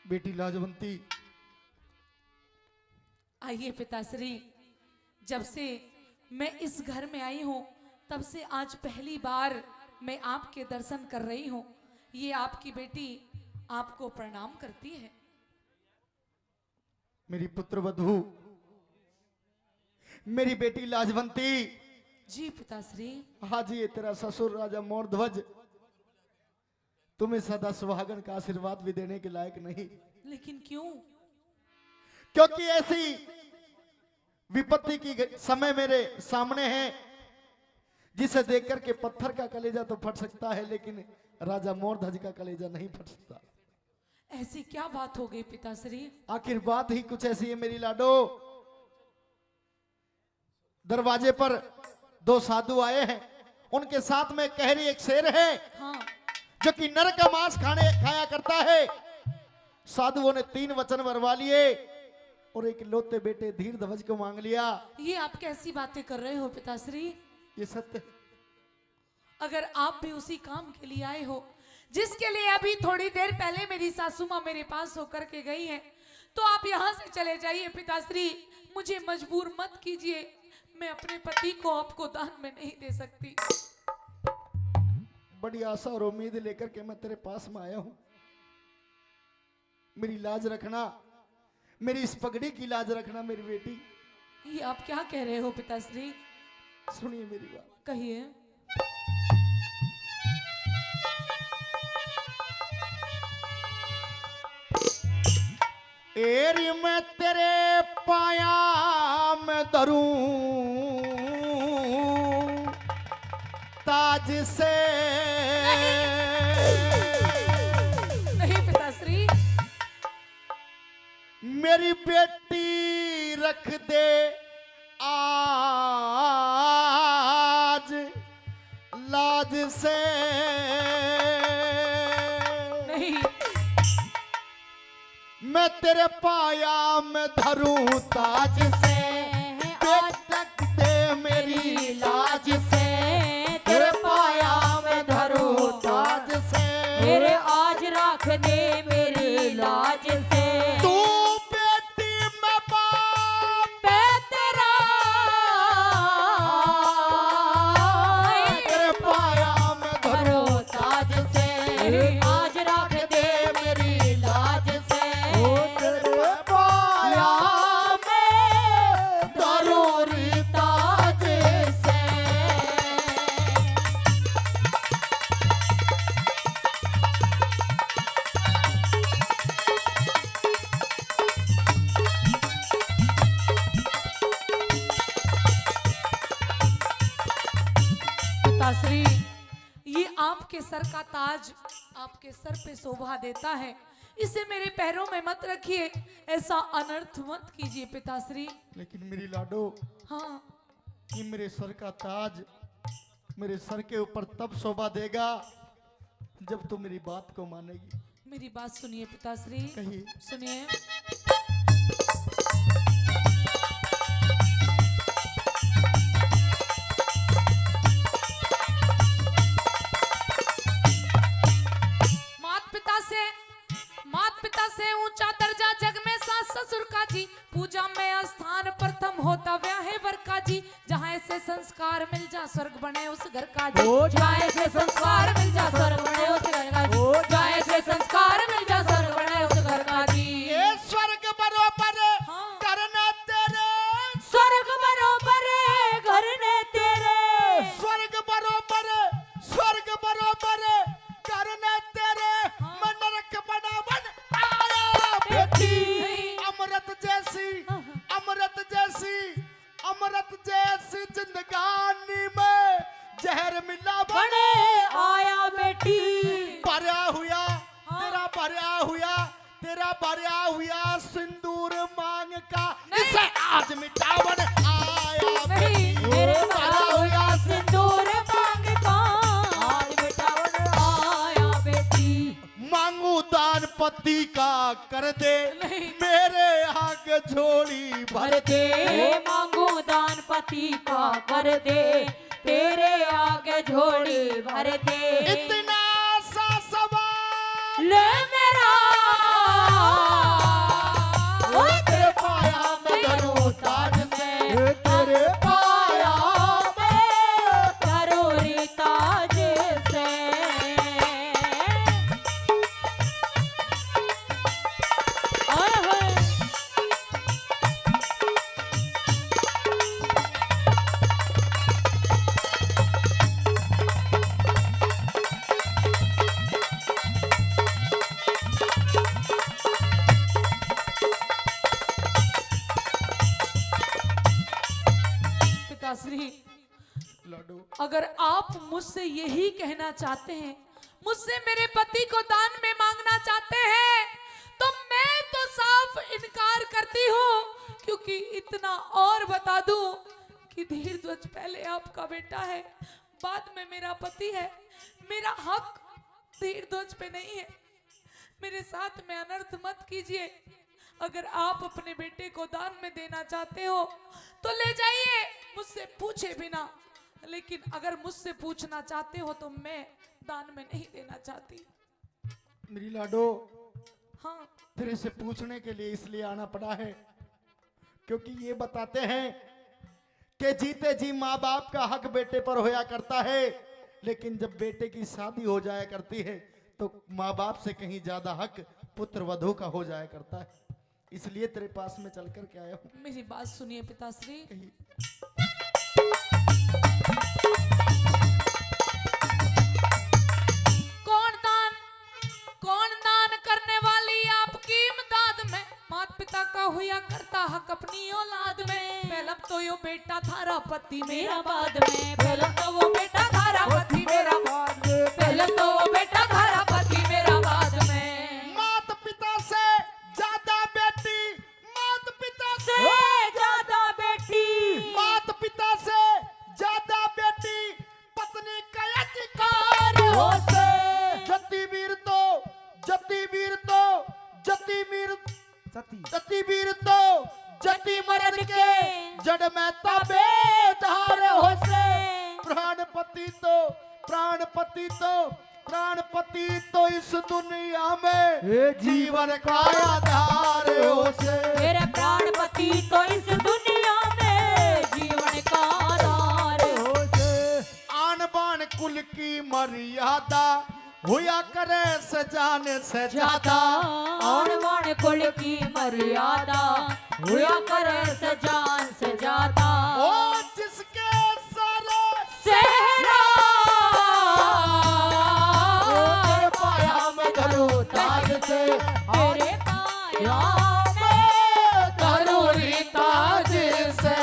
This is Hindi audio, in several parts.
बेटी लाजवंती, आइए पिताश्री, जब से मैं इस घर में आई हूँ तब से आज पहली बार मैं आपके दर्शन कर रही हूँ। ये आपकी बेटी आपको प्रणाम करती है। मेरी पुत्र वधू, मेरी बेटी लाजवंती। जी पिताश्री। आज ये तेरा ससुर राजा मोरध्वज तुम्हें सदा सुहागन का आशीर्वाद भी देने के लायक नहीं। लेकिन क्यों? क्योंकि ऐसी विपत्ति की समय मेरे सामने है जिसे देख करके पत्थर का कलेजा तो फट सकता है, लेकिन राजा मोरध्वज का कलेजा नहीं फट सकता। ऐसी क्या बात हो गई पिताश्री? आखिर बात ही कुछ ऐसी है मेरी लाडो। दरवाजे पर दो साधु आए हैं, उनके साथ में कहरी एक शेर है। हाँ। जो कि नर का मांस खाया करता है। साधुओं ने 3 वचन वरवा लिए और एक लोते बेटे धीर ध्वज को मांग लिया। ये आप कैसी बातें कर रहे हो पिताश्री? ये सत्य। अगर आप भी उसी काम के लिए आए हो जिसके लिए अभी थोड़ी देर पहले मेरी सासू माँ मेरे पास होकर के गई है, तो आप यहाँ से चले जाइए पिताश्री। मुझे मजबूर मत कीजिए, मैं अपने पति को आपको दान में नहीं दे सकती। बड़ी आशा और उम्मीद लेकर के मैं तेरे पास में आया हूं। मेरी लाज रखना, मेरी इस पगड़ी की लाज रखना मेरी बेटी। ये आप क्या कह रहे हो पिताश्री? सुनिए मेरी बात। कहिए। एरी मैं तेरे पाया में धरूं ताज से। नहीं पिताश्री। मेरी बेटी रख दे आज लाज से। नहीं। मैं तेरे पाया में धरूं ताज से, रख दे मेरी लाज से। तेरे पाया में धरूं ताज से, मेरे आज रख दे मेरी लाज से। तू बेटी मैं बाप तेरा तेरे पाया में धरूं ताज से, आज रख दे मेरी लाज से। तेरे पाया में जरूरी ताज से। पिताश्री, ये आपके सर का ताज आपके सर पे शोभा देता है, इसे मेरे पैरों में मत रखिए, ऐसा अनर्थ मत कीजिए पिताश्री। लेकिन मेरी लाडो, हाँ। ये मेरे सर का ताज मेरे सर के ऊपर तब शोभा देगा जब तू मेरी बात को मानेगी। मेरी बात सुनिए पिताश्री। कहिए। सुनिए। मात पिता से ऊंचा दर्जा जग में सास ससुर का जी, पूजा में स्थान प्रथम होता व्याहे वर का जी। जहाँ ऐसे संस्कार मिल जा स्वर्ग बने उस घर का जी। जहाँ ऐसे संस्कार मिल जा स्वर्ग बने उस घर का जी। जहाँ ऐसे संस्कार मिल जा स्वर्ग बने उस घर का जी। ये स्वर्ग बरोबर हाँ। करना तेरे, स्वर्ग बरोबर घर ने तेरे। स्वर्ग बरोबर करना तेरे। मैं नरक बनावन आया बेटी। अमृत जैसी जिंदगानी में जहर मिला बने आया बेटी। तेरा भरया हुआ सिंदूर मांग का इसे आज मिटावन आया बेटी। मेरे भरा हुआ सिंदूर मांग का आज मिटावन आया बेटी। मांगू दान पति का कर दे, मेरे आगे झोली भर दे। मांगू दान पति का कर दे, तेरे आगे झोली भर दे। इतना सा सवाल ले मेरा अगर आप मुझसे यही कहना चाहते हैं, मुझसे मेरे पति को दान में मांगना चाहते हैं, तो मैं तो साफ इनकार करती हूँ। क्योंकि इतना और बता दूं कि धीर ध्वज पहले आपका बेटा है, बाद में मेरा पति है। मेरा हक धीर ध्वज पे नहीं है। मेरे साथ में अनर्थ मत कीजिए। अगर आप अपने बेटे को दान में देना चाहते हो तो ले जाइए, मुझसे पूछे बिना। लेकिन अगर मुझसे पूछना चाहते हो तो मैं दान में नहीं देना चाहती। मेरी लाडो, हाँ, तेरे से पूछने के लिए इसलिए आना पड़ा है क्योंकि ये बताते हैं कि जीते जी माँ बाप का हक बेटे पर होया करता है, लेकिन जब बेटे की शादी हो जाया करती है तो माँ बाप से कहीं ज्यादा हक पुत्र वधू का हो जाया करता है। इसलिए तेरे पास में चल कर के आया हूँ। मेरी बात सुनिए पिताश्री। कौन दान करने वाली आपकी इमदाद में? माता पिता का हुआ करता हक अपनी औलाद में। पहला तो यो बेटा थारा पति मेरा बाद में, पहला तो वो बेटा थारा पति मेरा बाद में, पहला तो वो बेटा थारा पति मेरा बाद में। माता पिता से ज्यादा बेटी, माता पिता से ज्यादा बेटी, माता पिता से ज्यादा बेटी, पत्नी का अधिकार हो से जति वीर तो, जति वीर तो, जति वीर, जति वीर तो, जति मर्द के जड़ में तबेदार हो से। प्राणपति तो, प्राणपति तो, प्राणपति तो इस दुनिया में जीवन का आधार हो से। मेरे प्राणपति तो इस दुनिया में जीवन का आधार हो से। आन बान कुल की मर्यादा हुआ करे सजान से ज्यादा। आन बान कुल की मर्यादा हुआ करे सजान से ज्यादा। ओ जिसके सारे सेहरा तेरे पाया में धरो ताज से, तेरे पाया में धरो रे ताज से।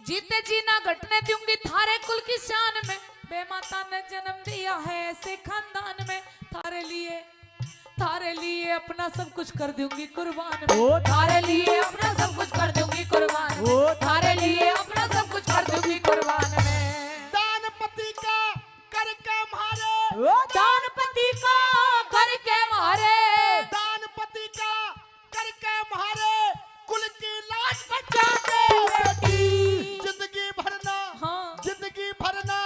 जीते जी ना घटने दूंगी थारे कुल की शान में। बेमाता ने जन्म दिया है ऐसे खानदान में। थारे लिए अपना सब कुछ कर दूंगी कुर्बान में। ओ थारे लिए अपना सब कुछ कर दूंगी कुर्बान में। ओ थारे लिए अपना सब कुछ कर दूंगी कुर्बान में। दानपति का करके मारे, ओ दानपति का करके मारे, दानपति का करके मारे, कुल की लाज बचा दे बेटी। जिंदगी भरना, हाँ। जिंदगी भरना,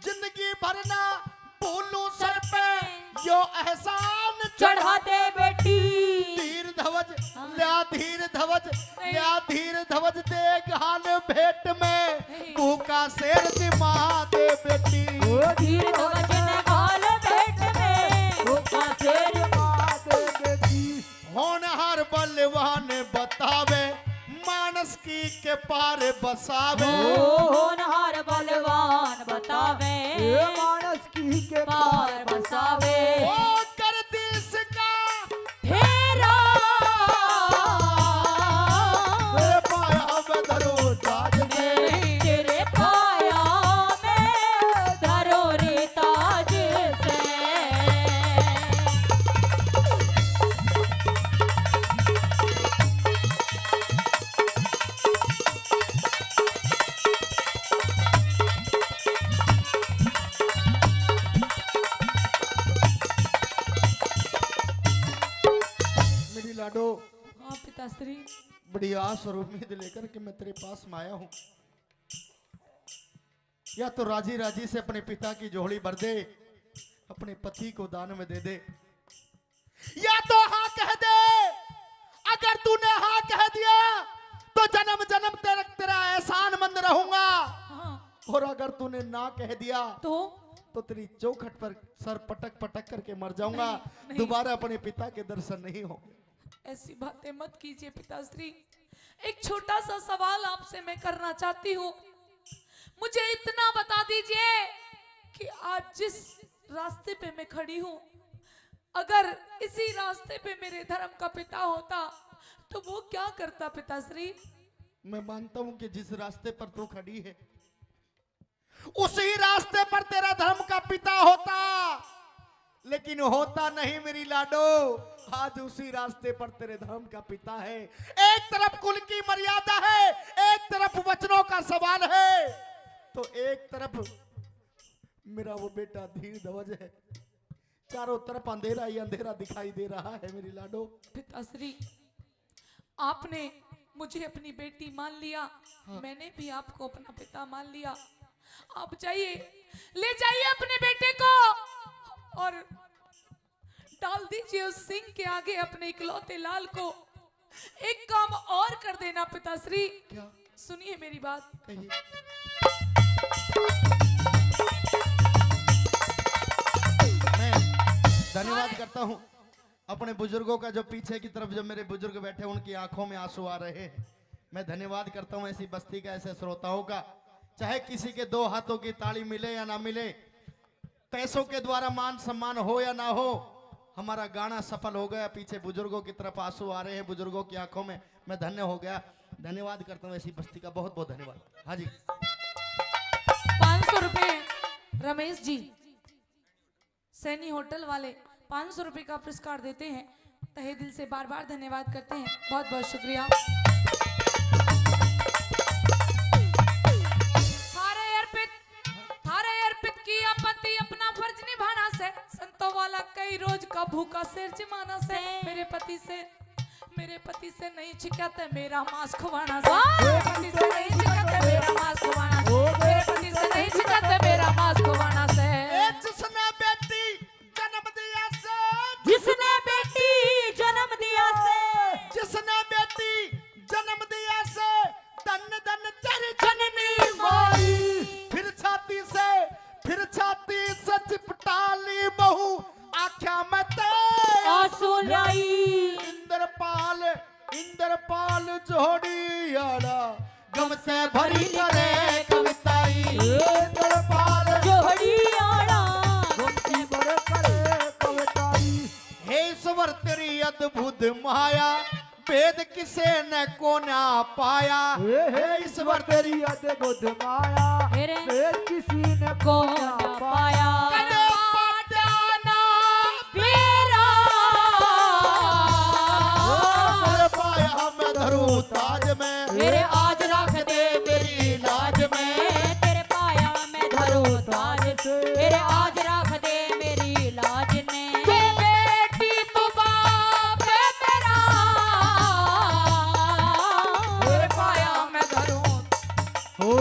जिंदगी भरना बोलू सर पे यो एहसान चढ़ा दे बेटी। धीर धवज ल्या, धीर धवज ल्या, धीर धवज दे गान भेंट में भूखा शेर दिमा दे बेटी। ओ धीर ध्वज ने गाल भेंट में भूखा शेर मार दे बेटी। होनहार बलवान बतावे मानस की के पार बसावे। ओ होनहार बलवान बतावे मानस की के पार बसावे। ओ कर देश का फेरा तेरे पाया में धरो ताज से। तेरे पाया में धरो रे ताज से। मेरी लाडो, हाँ पिताश्री। बड़ी आस और उम्मीद लेकर के मैं तेरे पास में आया हूँ। या तो राजी राजी से अपने पिता की जोड़ी भर दे, अपने पति को दान में दे दे, या तो हाँ कह दे। अगर तूने हाँ कह दिया तो तो जन्म जन्म तेरा तेरा एहसान मंद रहूंगा। हाँ और अगर तूने ना कह दिया तो तेरी चौखट पर सर पटक पटक करके मर जाऊंगा। नहीं। दोबारा अपने पिता के दर्शन नहीं होंगे। ऐसी बातें मत कीजिए पिताश्री। एक छोटा सा सवाल आपसे मैं करना चाहती हूँ। मुझे इतना बता दीजिए कि आज जिस रास्ते पे मैं खड़ी हूँ, अगर इसी रास्ते पे मेरे धर्म का पिता होता तो वो क्या करता पिताश्री? मैं मानता हूं कि जिस रास्ते पर तू खड़ी है उसी रास्ते पर तेरा धर्म का पिता होता, लेकिन होता नहीं मेरी लाडो। आज उसी रास्ते पर तेरे धर्म का पिता है। एक तरफ कुल की मर्यादा है, एक तरफ वचनों का सवाल है, तो एक तरफ मेरा वो बेटा धीर ध्वज है। चारों तरफ अंधेरा ही अंधेरा दिखाई दे रहा है मेरी लाडो। पिताश्री, आपने मुझे अपनी बेटी मान लिया, मैंने भी आपको अपना पिता मान लिया। आप जाइए, ले जाइए अपने बेटे को और डाल दीजिए उस सिंह के आगे अपने इकलौते लाल को। एक काम और कर देना पिताश्री। क्या? सुनिए मेरी बात। कहिए। मैं धन्यवाद करता हूं अपने बुजुर्गों का, जो पीछे की तरफ जो मेरे बुजुर्ग बैठे उनकी आंखों में आंसू आ रहे हैं। मैं धन्यवाद करता हूं ऐसी बस्ती का, ऐसे श्रोताओं का। चाहे किसी के दो हाथों की ताली मिले या ना मिले, पैसों के द्वारा मान सम्मान हो या ना हो, हमारा गाना सफल हो गया। पीछे बुजुर्गों की तरफ आंसू आ रहे हैं, बुजुर्गों की आंखों में मैं धन्य हो गया। धन्यवाद करता हूं ऐसी बस्ती का, बहुत बहुत धन्यवाद। हाँ जी। 500 रुपए रमेश जी, सैनी होटल वाले 500 रुपए का पुरस्कार देते हैं। तहे दिल से बार बार धन्यवाद करते हैं। बहुत बहुत शुक्रिया। थारे अर्पित किया पति अपना फर्ज निभाना से, संतों वाला कई रोज का भूखा सिर जमाना से। मेरे पति से नहीं छिकाते मेरा मांस खुवाना से। मेरे पति से नहीं छिकाते मेरा मांस खुवाना से। मेरे पति से नहीं छिकाते मेरा मांस खुवाना से। जिसने बेटी जन्म दिया से, जिसने बेटी जन्म दिया से, जिसने बेटी जन्म दिया से, धन धन तेरी जननी माई। फिर छाती से चिपटा ली बहू आख्या मत आंसू लाई। इंद्रपाल जोड़ी यारा गम से भरी करे कविताई। इंद्रपाल जोड़ी आड़ा गम से भरी करे कविताई। हे ईश्वर तेरी अद्भुत माया, वेद किसे न को ना पाया। हे ईश्वर तेरी अद्भुत माया, वेद किसी ने को ना पाया। ताज में मेरे आज रख दे मेरी लाज में। तेरे पाया मैं धरो ताज, मेरे आज रख दे मेरी लाज ने। बेटी तो बाप है मेरा, मेरे पाया मैं धरूं हो